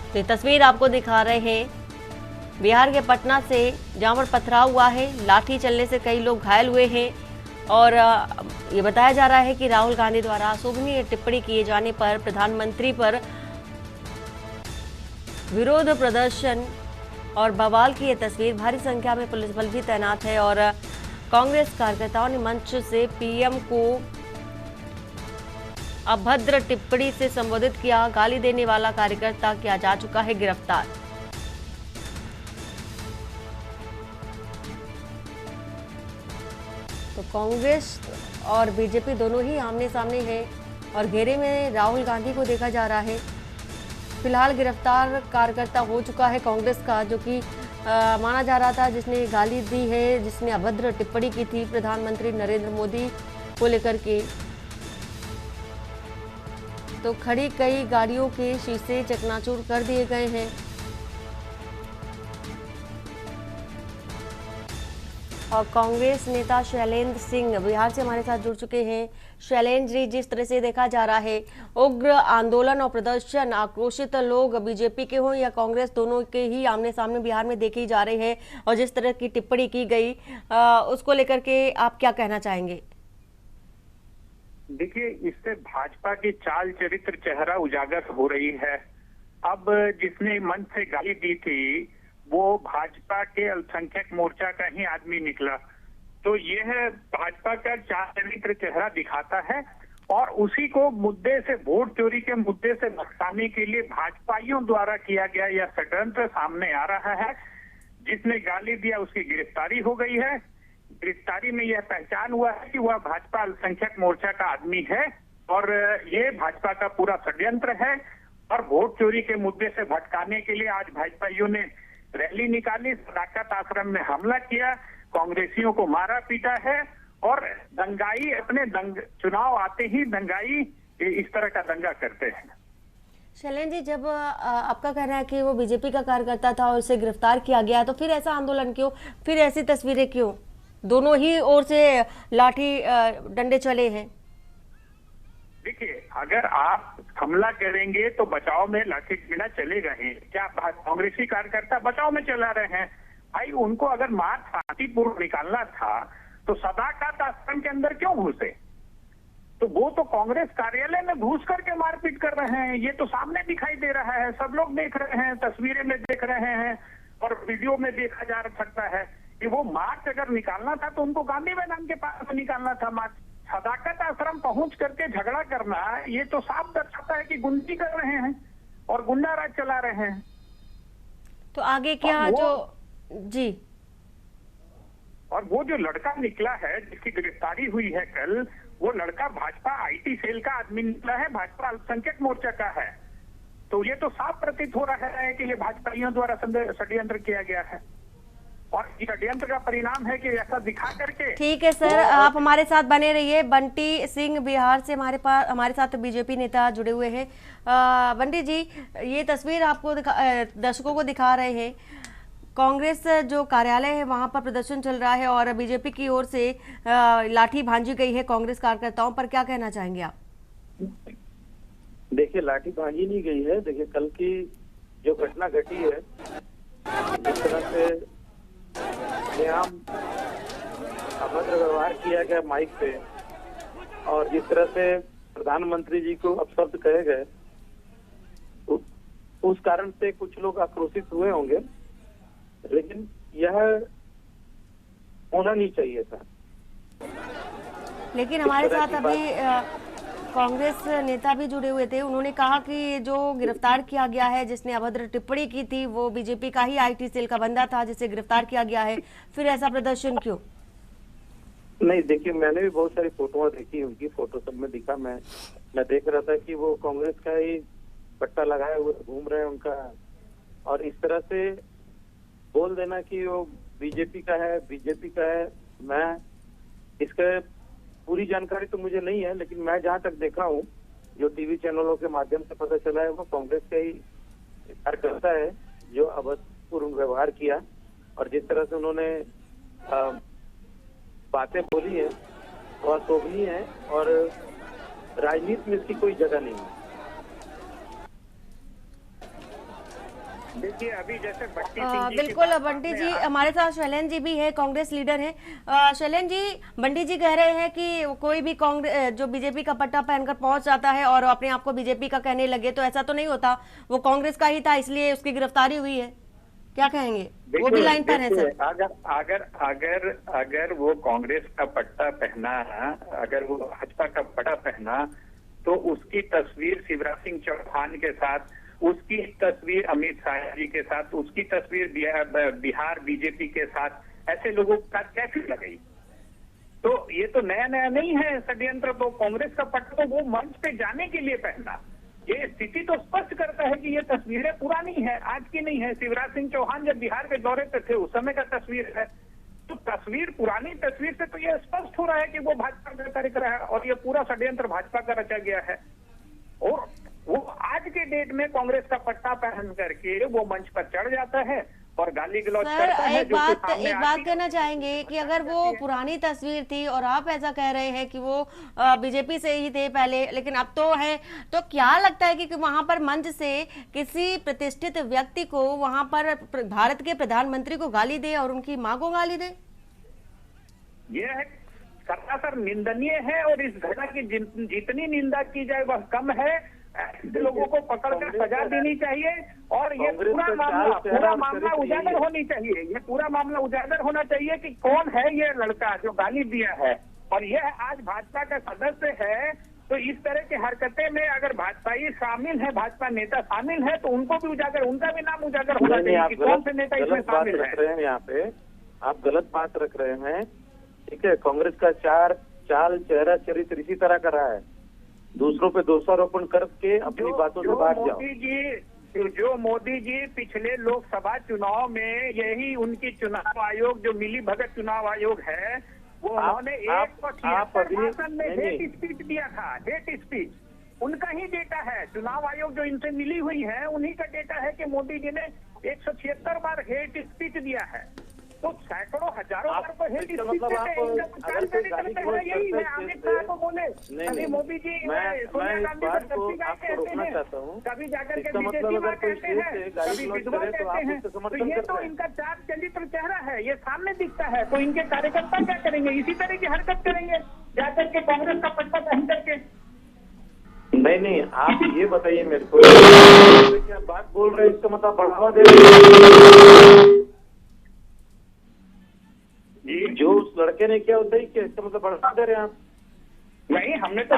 तो ये तस्वीर आपको दिखा रहे हैं बिहार के पटना से, जहां पर पथराव हुआ है। लाठी चलने से कई लोग घायल हुए हैं और ये बताया जा रहा है कि राहुल गांधी द्वारा अशोभनीय टिप्पणी किए जाने पर प्रधानमंत्री पर विरोध प्रदर्शन और बवाल की ये तस्वीर। भारी संख्या में पुलिस बल भी तैनात है और कांग्रेस कार्यकर्ताओं ने मंच से पीएम को अभद्र टिप्पणी से संबोधित किया। गाली देने वाला कार्यकर्ता किया जा चुका है गिरफ्तार। तो कांग्रेस और बीजेपी दोनों ही आमने सामने है और घेरे में राहुल गांधी को देखा जा रहा है। फिलहाल गिरफ्तार कार्यकर्ता हो चुका है कांग्रेस का, जो कि माना जा रहा था जिसने गाली दी है, जिसने अभद्र टिप्पणी की थी प्रधानमंत्री नरेंद्र मोदी को लेकर के। तो खड़ी कई गाड़ियों के शीशे चकनाचूर कर दिए गए हैं। और कांग्रेस नेता शैलेंद्र सिंह बिहार से हमारे साथ जुड़ चुके हैं। शैलेंद्र जी, जिस तरह से देखा जा रहा है उग्र आंदोलन और प्रदर्शन, आक्रोशित लोग बीजेपी के हों या कांग्रेस, दोनों के ही आमने सामने बिहार में देखे जा रहे हैं और जिस तरह की टिप्पणी की गई उसको लेकर के आप क्या कहना चाहेंगे? देखिए, इससे भाजपा की चाल चरित्र चेहरा उजागर हो रही है। अब जिसने मंच से गाली दी थी वो भाजपा के अल्पसंख्यक मोर्चा का ही आदमी निकला। तो यह भाजपा का चाल चरित्र चेहरा दिखाता है और उसी को मुद्दे से, वोट चोरी के मुद्दे से भटकाने के लिए भाजपाइयों द्वारा किया गया यह षड्यंत्र सामने आ रहा है। जिसने गाली दिया उसकी गिरफ्तारी हो गई है। गिरफ्तारी में यह पहचान हुआ है कि वह भाजपा अल्पसंख्यक मोर्चा का आदमी है और ये भाजपा का पूरा षड्यंत्र है। और वोट चोरी के मुद्दे से भटकाने के लिए आज भाजपाइयों ने रैली निकाली, सदाकत आश्रम में हमला किया, कांग्रेसियों को मारा पीटा है और दंगाई अपने चुनाव आते ही दंगाई इस तरह का दंगा करते हैं। शैलेंद्र जी, जब आपका कहना है कि वो बीजेपी का कार्यकर्ता था और उसे गिरफ्तार किया गया, तो फिर ऐसा आंदोलन क्यों, फिर ऐसी तस्वीरें क्यों? दोनों ही ओर से लाठी डंडे चले हैं। देखिए, अगर आप हमला करेंगे तो बचाव में लाठी डंडा चलेगा ही। क्या कांग्रेसी कार्यकर्ता बचाव में चला रहे हैं? भाई, उनको अगर मार्च शांतिपूर्व निकालना था तो सदाकत आश्रम के अंदर क्यों घुसे? तो वो तो कांग्रेस कार्यालय में घुस करके मारपीट कर रहे हैं। ये तो सामने दिखाई दे रहा है, सब लोग देख रहे हैं, तस्वीरें में देख रहे हैं और वीडियो में देखा जा सकता है कि वो मार्च अगर निकालना था तो उनको गांधी मैदान के पास में निकालना था मार्च। सदाकत आश्रम पहुंच करके झगड़ा करना, ये तो साफ दर्शाता है कि गुंडी कर रहे हैं और गुंडा राज चला रहे हैं। तो आगे क्या जो जी, और वो जो लड़का निकला है जिसकी गिरफ्तारी हुई है कल, वो लड़का भाजपा आईटी सेल का आदमी निकला है, भाजपा अल्पसंख्यक मोर्चा का है। तो ये तो साफ प्रतीत हो रहा है कि ये भाजपाइयों द्वारा षड्यंत्र किया गया है और षड्यंत्र का परिणाम है कि ऐसा दिखा करके। ठीक है सर, आप हमारे साथ बने रहिए। बंटी सिंह बिहार से हमारे साथ बीजेपी नेता जुड़े हुए हैं। बंटी जी, ये तस्वीर आपको दर्शकों को दिखा रहे हैं, कांग्रेस जो कार्यालय है वहां पर प्रदर्शन चल रहा है और बीजेपी की ओर से लाठी भांजी गई है कांग्रेस कार्यकर्ताओं पर, क्या कहना चाहेंगे आप? देखिए, लाठी भांजी नहीं गई है। देखिए, कल की जो घटना घटी है, जिस तरह से बेआम अभद्र व्यवहार किया गया माइक पे और जिस तरह से प्रधानमंत्री जी को अपशब्द कहे गए, उस कारण से कुछ लोग आक्रोशित हुए होंगे, लेकिन यह होना नहीं चाहिए था। लेकिन हमारे साथ अभी कांग्रेस नेता भी जुड़े हुए थे, उन्होंने कहा कि जो गिरफ्तार किया गया है, जिसने अभद्र टिप्पणी की थी, वो बीजेपी का ही आईटी सेल का बंदा था जिसे गिरफ्तार किया गया है, फिर ऐसा प्रदर्शन क्यों? नहीं, देखिए, मैंने भी बहुत सारी फोटोआं देखी, उनकी फोटो सब में दिखा। मैं देख रहा था कि वो कांग्रेस का ही पट्टा लगाए हुए घूम रहे हैं उनका, और इस तरह से बोल देना कि वो बीजेपी का है। मैं इसका पूरी जानकारी तो मुझे नहीं है, लेकिन मैं जहां तक देखा हूं, जो टीवी चैनलों के माध्यम से पता चला है, वो कांग्रेस का ही कार्यकर्ता है जो अभद्रपूर्ण व्यवहार किया और जिस तरह से उन्होंने बातें बोली है वो अशोभनीय है और राजनीति में इसकी कोई जगह नहीं है। देखिए, अभी जैसे बिल्कुल बंटी जी, हमारे साथ शैलेंद्र जी भी है, कांग्रेस लीडर है। शैलेंद्र जी, बंटी जी कह रहे हैं कि कोई भी कांग्रेस जो बीजेपी का पट्टा पहनकर पहुंच जाता है और अपने आप को बीजेपी का कहने लगे, तो ऐसा तो नहीं होता, वो कांग्रेस का ही था इसलिए उसकी गिरफ्तारी हुई है, क्या कहेंगे? वो भी लाइन पर है सर। अगर वो कांग्रेस का पट्टा पहना, अगर वो भाजपा का पट्टा पहना, तो उसकी तस्वीर शिवराज सिंह चौहान के साथ, उसकी तस्वीर अमित शाह जी के साथ, उसकी तस्वीर बिहार बीजेपी के साथ ऐसे लोगों का कैसे लगेगी? तो ये तो नया नहीं है षड्यंत्र। तो कांग्रेस का पट्टा तो वो मंच पे जाने के लिए पहना। ये स्थिति तो स्पष्ट करता है कि ये तस्वीरें पुरानी है, आज की नहीं है। शिवराज सिंह चौहान जब बिहार के दौरे पे थे उस समय का तस्वीर है। तो तस्वीर, पुरानी तस्वीर से तो ये स्पष्ट हो रहा है कि वो भाजपा का कार्यक्रम है और ये पूरा षड्यंत्र भाजपा का रचा गया है। और वो आज के डेट में कांग्रेस का पट्टा पहन करके वो मंच पर चढ़ जाता है और गाली गलौज करता है। एक बात कहना चाहेंगे कि अगर वो पुरानी तस्वीर थी और आप ऐसा कह रहे हैं कि वो बीजेपी से ही थे पहले, लेकिन अब तो है, तो क्या लगता है कि वहां पर मंच से किसी प्रतिष्ठित व्यक्ति को वहां पर भारत के प्रधानमंत्री को गाली दे और उनकी मां को गाली दे? यह सरासर निंदनीय है और इस घटना की जितनी निंदा की जाए वह कम है। ऐसे लोगों को पकड़कर सजा देनी चाहिए और ये पूरा मामला उजागर होनी चाहिए। ये पूरा मामला उजागर होना चाहिए कि कौन है ये लड़का जो गाली दिया है और यह आज भाजपा का सदस्य है। तो इस तरह की हरकतें में अगर भाजपाई शामिल है, भाजपा नेता शामिल है, तो उनको भी उजागर, उनका भी नाम उजागर होना चाहिए कि कौन से नेता इसमें शामिल है। यहाँ पे आप गलत बात रख रहे हैं। ठीक है, कांग्रेस का चाल चेहरा चरित्र इसी तरह का रहा है, दूसरों पे दोषारोपण करके अपनी बातों से भाग जाओ। जो मोदी जी पिछले लोकसभा चुनाव में, यही उनकी चुनाव आयोग जो मिली भगत चुनाव आयोग है, वो उन्होंने आप 176 अभी भाषण में नहीं, हेट स्पीच दिया था, हेट स्पीच उनका ही डेटा है। चुनाव आयोग जो इनसे मिली हुई है उन्हीं का डेटा है कि मोदी जी ने 176 बार हेट स्पीच दिया है। तो सैकड़ों हजारों बार को हेट स्पीच मतलब देते हैं, इनका प्रचार करते हैं। यही है अमित शाह को बोले, कभी मोदी जी सोनिया गांधी पर सच्ची गाय कहते हैं, कभी जाकर के विदेशी माँ कहते हैं, कभी विधवा कहते हैं। तो ये तो इनका चार चरित्र चेहरा है, ये सामने दिखता है। तो इनके कार्यकर्ता क्या करेंगे? इसी तरह की हरकत करेंगे, जाकर के कांग्रेस का पट्टा पहन करके। नहीं, आप ये बताइए मेरे को, क्या बात बोल रहे हैं इसका मतलब बढ़ावा दे रहे जो उस लड़के ने किया उसे ही किया, इसका मतलब बढ़ा दे रहे हैं आप? नहीं, हमने तो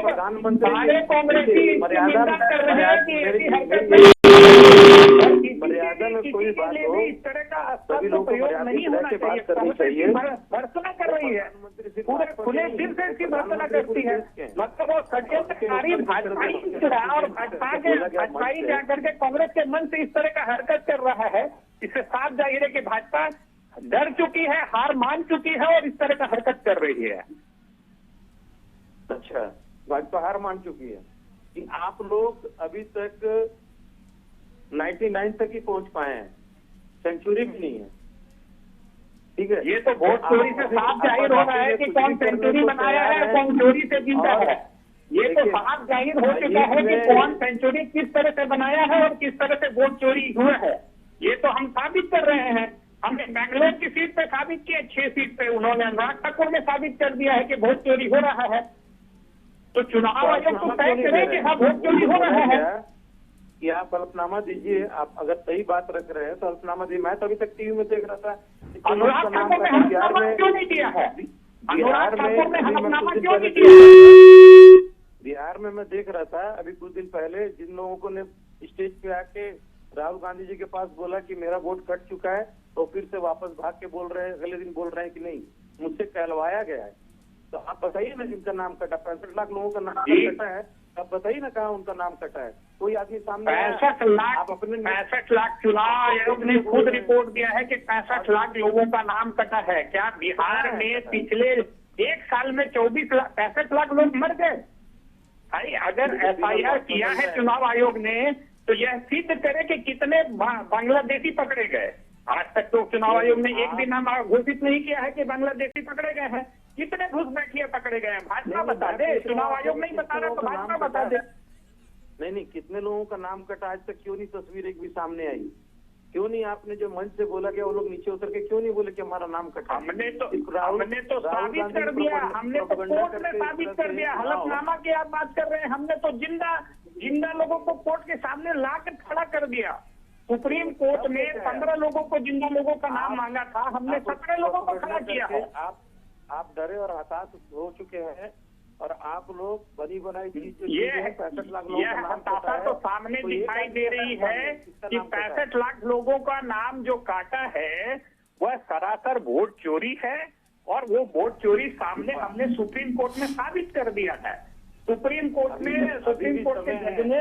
प्रधानमंत्री मर्यादा में कोई बात हो, इस तरह का सभी लोगों को मर्यादा से बात करनी चाहिए। भर्त्सना कर रही है, पूरे खुले दिल से इसकी भर्त्सना करती है। मतलब वो षड्यंत्रकारी भाजपाई और भाजपाई जाकर के कांग्रेस के मन से इस तरह का हरकत कर रहा है, इससे साफ जाहिर है कि भाजपा डर चुकी है, हार मान चुकी है और इस तरह का हरकत कर रही है। अच्छा, भाजपा हार मान चुकी है कि आप लोग अभी तक 99 तक ही पहुंच पाए हैं, सेंचुरी भी नहीं है। ठीक है, ये तो वोट चोरी से साफ जाहिर हो रहा है कि कौन सेंचुरी बनाया है, कौन चोरी से जीता है। ये तो साफ जाहिर हो चुका है कि कौन सेंचुरी किस तरह से बनाया है और किस तरह से वोट चोरी हुआ है। ये तो हम साबित कर रहे हैं। हमने बैंगलोर की सीट पे साबित किया, 6 सीट पे उन्होंने अनुराग ठाकुर ने साबित कर दिया है कि वोट चोरी हो रहा है। तो चुनाव आयोग तो तय करे कि हाँ वोट चोरी हो रहा है। कि आप हल्फनामा दीजिए, आप अगर सही बात रख रहे हैं तो हल्फनामा दीजिए। मैं तो अभी तक टीवी में देख रहा था, अनुराग ठाकुर ने हल्फनामा क्यों नहीं दिया है? अनुराग ठाकुर ने हल्फनामा क्यों नहीं दिया? बिहार में मैं देख रहा था अभी कुछ दिन पहले, जिन लोगों को ने स्टेज पे आके राहुल गांधी जी के पास बोला कि मेरा वोट कट चुका है, तो फिर से वापस भाग के बोल रहे हैं, अगले दिन बोल रहे हैं कि नहीं मुझसे कहलवाया गया है। तो आप बताइए ना, जिनका नाम कटा, 65 लाख लोगों का नाम कटा है, आप बताइए ना कहाँ उनका नाम कटा है। कोई आदमी सामने 65 लाख चुनाव आयोग ने खुद रिपोर्ट दिया है कि 65 लाख लोगों का नाम कटा है। क्या बिहार में पिछले 1 साल में 65 लाख लोग मर गए? भाई अगर FIR किया है चुनाव आयोग ने तो यह सिद्ध करे कि कितने बांग्लादेशी पकड़े गए। आज तक तो चुनाव आयोग ने एक भी नाम घोषित नहीं किया है कि बांग्लादेशी पकड़े गए हैं। कितने घुसपैठिए पकड़े गए हैं? भाजपा बता दे, चुनाव आयोग नहीं बता रहा तो भाजपा बता दे। नहीं, कितने लोगों का नाम कटा, आज तक क्यों नहीं तस्वीर एक भी सामने आई? क्यों नहीं आपने जो मंच से बोला गया वो लोग नीचे उतर के क्यों नहीं बोले कि हमारा नाम कटा? हमने तो साबित कर दिया, हमने तो कोर्ट में साबित कर दिया। हलफनामा की आप बात कर रहे हैं, हमने तो जिंदा लोगों को कोर्ट के सामने ला कर खड़ा कर दिया। सुप्रीम कोर्ट ने 15 लोगों को, जिंदा लोगों का नाम मांगा था, हमने 17 लोगों को खड़ा किया है। आप डरे और हताश हो चुके हैं और आप लोग बनी बनाई चीज, ये 65 लाख लोगों का हताशा तो सामने दिखाई दे रही है कि 65 लाख लोगों का नाम जो काटा है वह सरासर वोट चोरी है। और वो वोट चोरी सामने हमने सुप्रीम कोर्ट में साबित कर दिया है। सुप्रीम कोर्ट के जज ने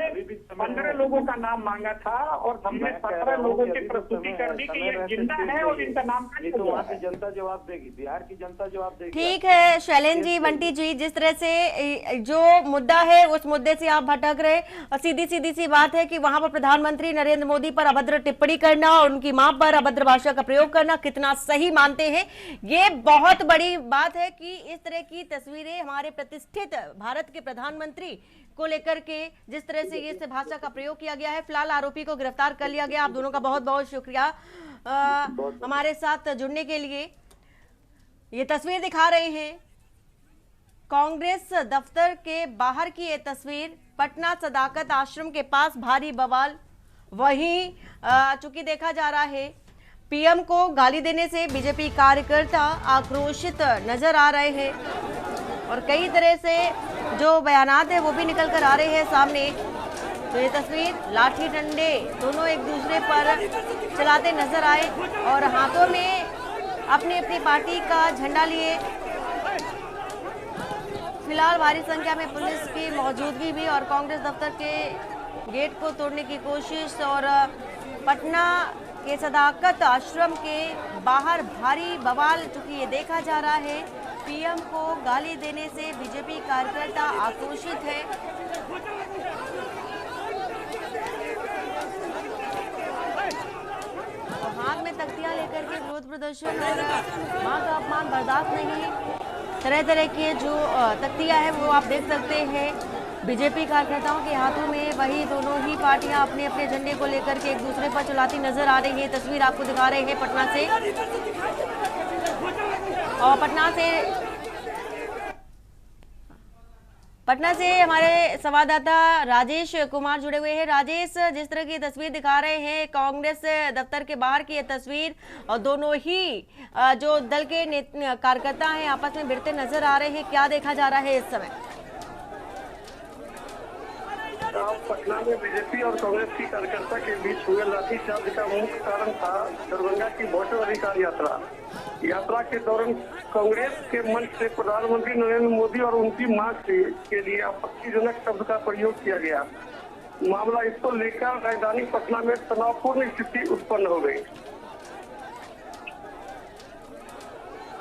15 लोगों का नाम मांगा था और हमने 17 लोगों की प्रस्तुति कर दी कि ये जिंदा है और इनका नाम कट तो वहाँ की जनता जवाब देगी, बिहार की जनता जवाब देगी। ठीक है शैलेंद्र जी, बंटी जी, जिस तरह से जो मुद्दा है उस मुद्दे से आप भटक रहे, और सीधी सी बात है कि वहां पर प्रधानमंत्री नरेंद्र मोदी पर अभद्र टिप्पणी करना और उनकी मां पर अभद्र भाषा का प्रयोग करना कितना सही मानते हैं? ये बहुत बड़ी बात है कि इस तरह की तस्वीरें हमारे प्रतिष्ठित भारत के प्रधानमंत्री को लेकर के जिस तरह से ये भाषा का प्रयोग किया गया है। फिलहाल आरोपी को गिरफ्तार कर लिया गया। आप दोनों का बहुत बहुत शुक्रिया हमारे साथ जुड़ने के लिए। ये तस्वीर दिखा रहे हैं कांग्रेस दफ्तर के बाहर की, ये तस्वीर पटना सदाकत आश्रम के पास भारी बवाल। वहीं चूंकि देखा जा रहा है पीएम को गाली देने से बीजेपी कार्यकर्ता आक्रोशित नजर आ रहे हैं और कई तरह से जो बयानात है वो भी निकल कर आ रहे हैं सामने। तो ये तस्वीर लाठी डंडे दोनों एक दूसरे पर चलाते नजर आए और हाथों में अपनी अपनी पार्टी का झंडा लिए। फिलहाल भारी संख्या में पुलिस की मौजूदगी भी और कांग्रेस दफ्तर के गेट को तोड़ने की कोशिश और पटना के सदाकत आश्रम के बाहर भारी बवाल चूंकि ये देखा जा रहा है। पीएम को गाली देने से बीजेपी कार्यकर्ता आक्रोशित है। और हाथ में तख्तियां लेकर के विरोध प्रदर्शन और मां का अपमान बर्दाश्त नहीं। तरह तरह के जो तख्तियां हैं वो आप देख सकते हैं बीजेपी कार्यकर्ताओं के हाथों में। वही दोनों ही पार्टियां अपने अपने झंडे को लेकर के एक दूसरे पर चलाती नजर आ रही है। तस्वीर आपको दिखा रहे हैं पटना से। और पटना से हमारे संवाददाता राजेश कुमार जुड़े हुए हैं। राजेश, जिस तरह की तस्वीर दिखा रहे हैं कांग्रेस दफ्तर के बाहर की ये तस्वीर, और दोनों ही जो दल के कार्यकर्ता हैं आपस में भिड़ते नजर आ रहे हैं, क्या देखा जा रहा है इस समय? पटना में बीजेपी और कांग्रेस की कार्यकर्ता के बीच हुए लाठीचार्ज का मुख्य कारण था दरभंगा की वोटर अधिकार यात्रा के दौरान कांग्रेस के मंच से प्रधानमंत्री नरेंद्र मोदी और उनकी मांग के लिए आपत्तिजनक शब्द का प्रयोग किया गया। मामला इसको लेकर राजधानी पटना में तनावपूर्ण स्थिति उत्पन्न हो गई।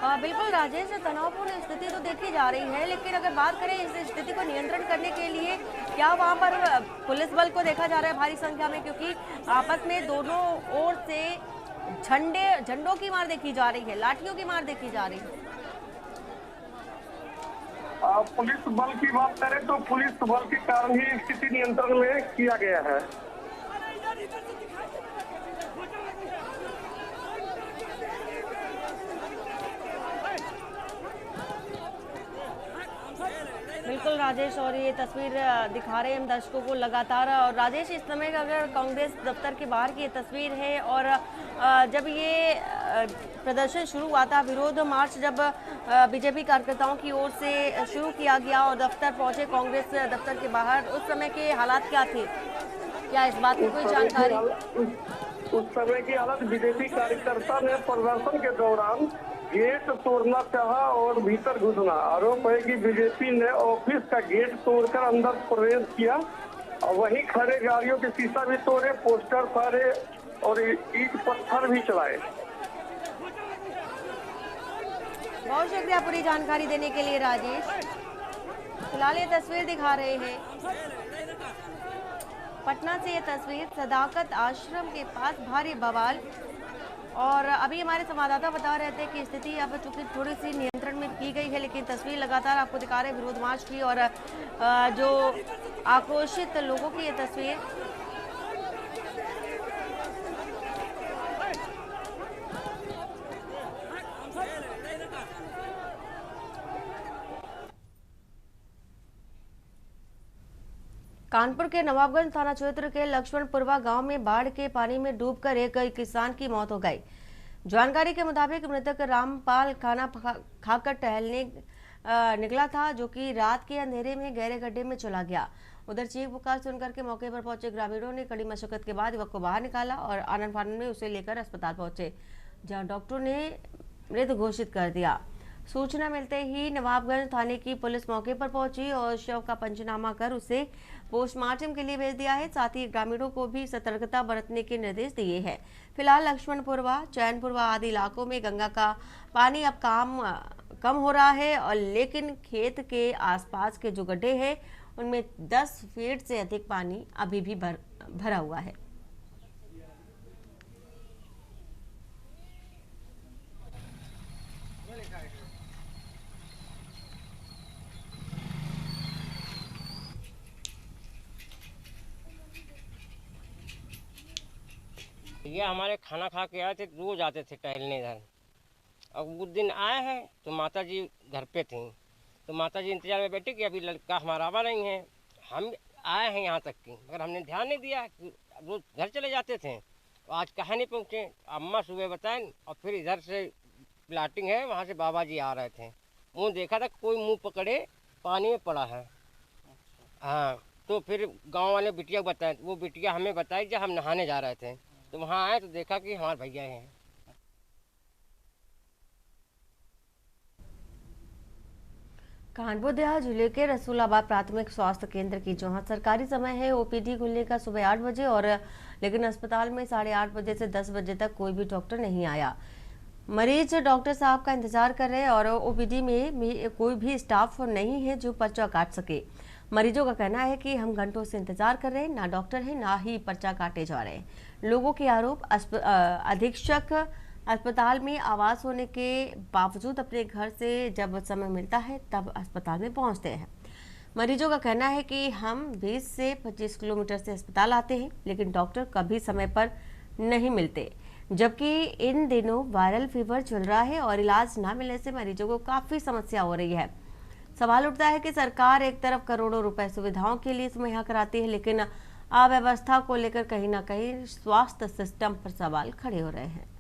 बिल्कुल राजेश, तनावपूर्ण स्थिति तो देखी जा रही है, लेकिन अगर बात करें इस स्थिति को नियंत्रण करने के लिए क्या वहां पर पुलिस बल को देखा जा रहा है भारी संख्या में? क्योंकि आपस में दोनों ओर से झंडों की मार देखी जा रही है, लाठियों की मार देखी जा रही है। पुलिस बल की बात करें तो पुलिस बल के कारण ही स्थिति नियंत्रण में किया गया है। बिल्कुल राजेश, और ये तस्वीर दिखा रहे हैं हम दर्शकों को लगातार। और राजेश, इस समय अगर कांग्रेस दफ्तर के बाहर की ये तस्वीर है, और जब ये प्रदर्शन शुरू हुआ था, विरोध मार्च जब बीजेपी कार्यकर्ताओं की ओर से शुरू किया गया और दफ्तर पहुंचे कांग्रेस दफ्तर के बाहर, उस समय के हालात क्या थे? क्या इस बात की कोई जानकारी? उस समय की हालत, बीजेपी कार्यकर्ता ने प्रदर्शन के दौरान गेट तोड़ना चाहा और भीतर घुसना। आरोप है कि बीजेपी ने ऑफिस का गेट तोड़कर अंदर प्रवेश किया और वहीं खड़े गाड़ियों के शीशा भी तोड़े, पोस्टर फाड़े और ईंट पत्थर भी चलाए। बहुत शुक्रिया पूरी जानकारी देने के लिए राजेश। फिलहाल ये तस्वीर दिखा रहे हैं पटना से, ये तस्वीर सदाकत आश्रम के पास भारी बवाल। और अभी हमारे संवाददाता बता रहे थे कि स्थिति अब चूंकि थोड़ी सी नियंत्रण में की गई है, लेकिन तस्वीर लगातार आपको दिखा रहे हैं विरोध मार्च की और जो आक्रोशित लोगों की ये तस्वीर। कानपुर के नवाबगंज थाना क्षेत्र के लक्ष्मणपुरवा गांव में बाढ़ के पानी में डूबकर एक किसान की मौत हो गई। जानकारी के मुताबिक मृतक रामपाल खाना खाकर टहलने निकला था, जो कि रात के अंधेरे में गहरे गड्ढे में चला गया। उधर चीख पुकार सुनकर के मौके पर पहुंचे ग्रामीणों ने कड़ी मशक्कत के बाद युवक को बाहर निकाला और आनन फानन में उसे लेकर अस्पताल पहुंचे, जहां डॉक्टरों ने मृत घोषित कर दिया। सूचना मिलते ही नवाबगंज थाने की पुलिस मौके पर पहुंची और शव का पंचनामा कर उसे पोस्टमार्टम के लिए भेज दिया है। साथ ही ग्रामीणों को भी सतर्कता बरतने के निर्देश दिए हैं। फिलहाल लक्ष्मणपुरवा, चैनपुरवा आदि इलाकों में गंगा का पानी अब कम हो रहा है, और लेकिन खेत के आसपास के जो गड्ढे हैं उनमें 10 फीट से अधिक पानी अभी भी भरा हुआ है। ये हमारे खाना खा के आए थे, रोज आते थे टहलने इधर। अब उस दिन आए हैं तो माता जी घर पे थी, तो माता जी इंतजार में बैठी कि अभी लड़का हमारा आवा नहीं है। हम आए हैं यहाँ तक की, मगर हमने ध्यान नहीं दिया कि रोज घर चले जाते थे। तो आज कहाँ नहीं पहुँचे, अम्मा सुबह बताएं। और फिर इधर से प्लाटिंग है, वहाँ से बाबा जी आ रहे थे, मुँह देखा था कोई मुँह पकड़े पानी में पड़ा है। हाँ, तो फिर गाँव वाले बिटिया बताए, वो बिटिया हमें बताई जब हम नहाने जा रहे थे, तो वहाँ आए तो देखा कि हमारे भैया हैं। कानपुर देहात जिले के रसूलाबाद प्राथमिक स्वास्थ्य केंद्र की जहां सरकारी समय है ओपीडी खुलने का सुबह 8 बजे और लेकिन अस्पताल में 8:30 बजे से 10 बजे तक कोई भी डॉक्टर नहीं आया। मरीज डॉक्टर साहब का इंतजार कर रहे हैं और ओपीडी में कोई भी स्टाफ नहीं है जो पर्चा काट सके। मरीजों का कहना है कि हम घंटों से इंतजार कर रहे हैं, ना डॉक्टर है ना ही पर्चा काटे जा रहे हैं। लोगों के आरोप अधीक्षक अस्पताल में आवास होने के बावजूद अपने घर से जब समय मिलता है तब अस्पताल में पहुंचते हैं। मरीजों का कहना है कि हम 20 से 25 किलोमीटर से अस्पताल आते हैं लेकिन डॉक्टर कभी समय पर नहीं मिलते, जबकि इन दिनों वायरल फीवर चल रहा है और इलाज न मिलने से मरीजों को काफ़ी समस्या हो रही है। सवाल उठता है कि सरकार एक तरफ करोड़ों रुपए सुविधाओं के लिए मुहैया कराती है लेकिन अव्यवस्था को लेकर कहीं ना कहीं स्वास्थ्य सिस्टम पर सवाल खड़े हो रहे हैं।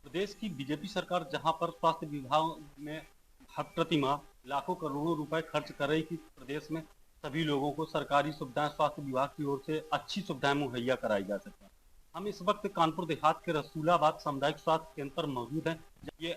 प्रदेश की बीजेपी सरकार जहां पर स्वास्थ्य विभाग में हर प्रतिमाह लाखों करोड़ों रुपए खर्च कर रही थी, प्रदेश में सभी लोगों को सरकारी सुविधाएं स्वास्थ्य विभाग की ओर से अच्छी सुविधाएं मुहैया कराई जा सकें। हम इस वक्त कानपुर देहात के रसूलाबाद सामुदायिक स्वास्थ्य केंद्र पर मौजूद हैं। ये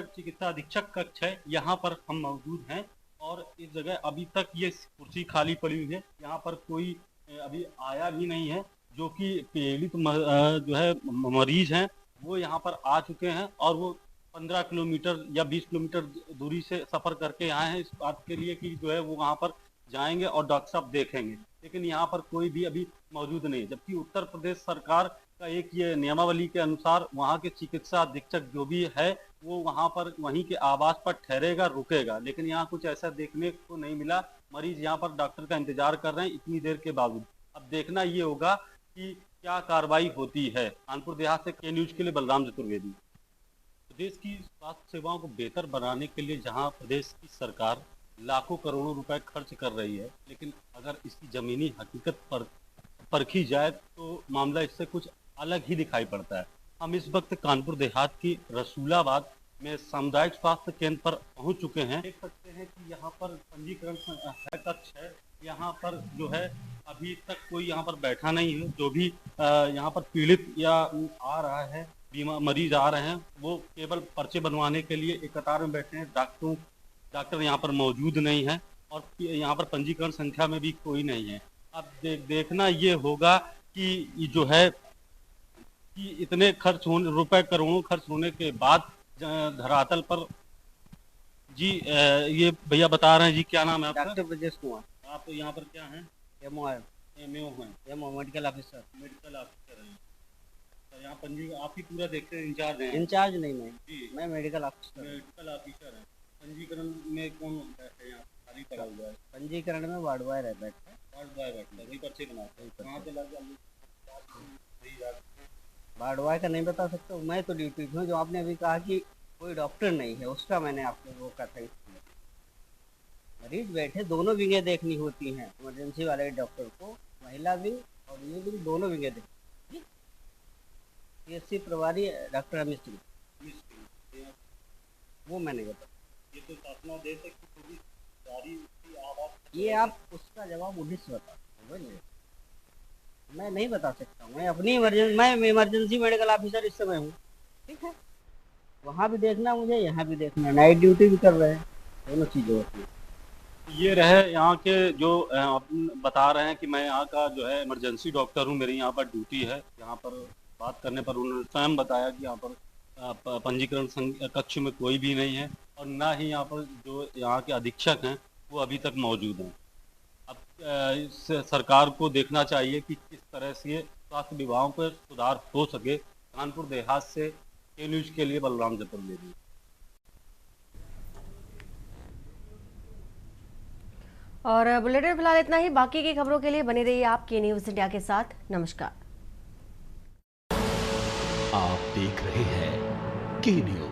चिकित्सा अधीक्षक कक्ष है, यहाँ पर हम मौजूद हैं और इस जगह अभी तक ये कुर्सी खाली पड़ी हुई है। यहाँ पर कोई अभी आया भी नहीं है। जो कि पीड़ित जो है मरीज हैं वो यहाँ पर आ चुके हैं और वो 15 किलोमीटर या 20 किलोमीटर दूरी से सफ़र करके आए हैं इस बात के लिए कि जो है वो वहाँ पर जाएंगे और डॉक्टर साहब देखेंगे, लेकिन यहाँ पर कोई भी अभी मौजूद नहीं है। जबकि उत्तर प्रदेश सरकार का एक ये नियमावली के अनुसार वहाँ के चिकित्सा अधीक्षक जो भी है वो वहाँ पर वहीं के आवास पर ठहरेगा, रुकेगा, लेकिन यहाँ कुछ ऐसा देखने को नहीं मिला। मरीज यहाँ पर डॉक्टर का इंतजार कर रहे हैं इतनी देर के बावजूद। अब देखना ये होगा कि क्या कार्रवाई होती है। कानपुर देहात से के न्यूज के लिए बलराम चतुर्वेदी। प्रदेश की स्वास्थ्य सेवाओं को बेहतर बनाने के लिए जहां प्रदेश की सरकार लाखों करोड़ों रुपए खर्च कर रही है, लेकिन अगर इसकी जमीनी हकीकत पर परखी जाए तो मामला इससे कुछ अलग ही दिखाई पड़ता है। हम इस वक्त कानपुर देहात की रसूलाबाद में सामुदायिक स्वास्थ्य केंद्र पर पहुंच चुके हैं। देख सकते हैं कि यहाँ पर पंजीकरण कक्ष है। यहाँ पर जो है अभी तक कोई यहाँ पर बैठा नहीं है। जो भी यहाँ पर पीड़ित या आ रहा है, बीमार मरीज आ रहे हैं, वो केवल पर्चे बनवाने के लिए एक कतार में बैठे हैं। डॉक्टर यहाँ पर मौजूद नहीं है और यहाँ पर पंजीकरण संख्या में भी कोई नहीं है। अब देखना ये होगा कि जो है कि इतने रुपए करोड़ों खर्च होने के बाद धरातल पर जी ये भैया बता रहे हैं जी, क्या नाम है आपका? डॉक्टर ब्रजेश कुमार। आप यहाँ पर क्या हैं? एमओ है, मेडिकल ऑफिसर हैं। तो यहाँ पंजी आप ही पूरा देखते हैं, इंचार्ज हैं? इंचार्ज नहीं मैं मेडिकल ऑफिसर है। पंजीकरण में कौन बैठे हैं? यहाँ खाली पड़ा हुआ है। पंजीकरण में वार्ड बॉय बैठता है। वार्ड बॉय बैठता है, वही पर्चे बनाते हैं। कहाँ पे लग वार्ड बॉय का नहीं बता सकता हूँ, मैं तो ड्यूटी हूँ। जो आपने अभी कहा कि कोई डॉक्टर नहीं है, उसका मैंने आपको वो कहा था। मरीज बैठे, दोनों विंगे देखनी होती हैं। इमरजेंसी वाले डॉक्टर को महिला विंग और ये विंग दोनों विंगे देखनी। पीएससी प्रभारी डॉक्टर अमित सिंह, वो मैंने बता। ये तो शासनादेश है कि पूरी जारी उसकी आवाज। ये आप उसका जवाब उन्हीं से बता, मैं नहीं बता सकता हूँ। मैं इमरजेंसी मेडिकल ऑफिसर इस समय हूँ, ठीक है। वहाँ भी देखना मुझे, यहाँ भी देखना, नाइट ड्यूटी भी कर रहे हैं, दोनों चीज़ें होती हैं। ये रहे यहाँ के जो बता रहे हैं कि मैं यहाँ का जो है इमरजेंसी डॉक्टर हूँ, मेरी यहाँ पर ड्यूटी है। यहाँ पर बात करने पर उन्होंने स्वयं बताया कि यहाँ पर पंजीकरण कक्ष में कोई भी नहीं है और ना ही यहाँ पर जो यहाँ के अधीक्षक हैं वो अभी तक मौजूद हैं। अब सरकार को देखना चाहिए कि किस तरह से स्वास्थ्य विभागों पर सुधार हो सके। कानपुर देहात से के न्यूज के लिए बलराम चतुर्वेदी। और बुलेटिन फिलहाल इतना ही। बाकी की खबरों के लिए बने रहिए आप के न्यूज़ इंडिया के साथ। नमस्कार। आप देख रहे हैं के न्यूज़।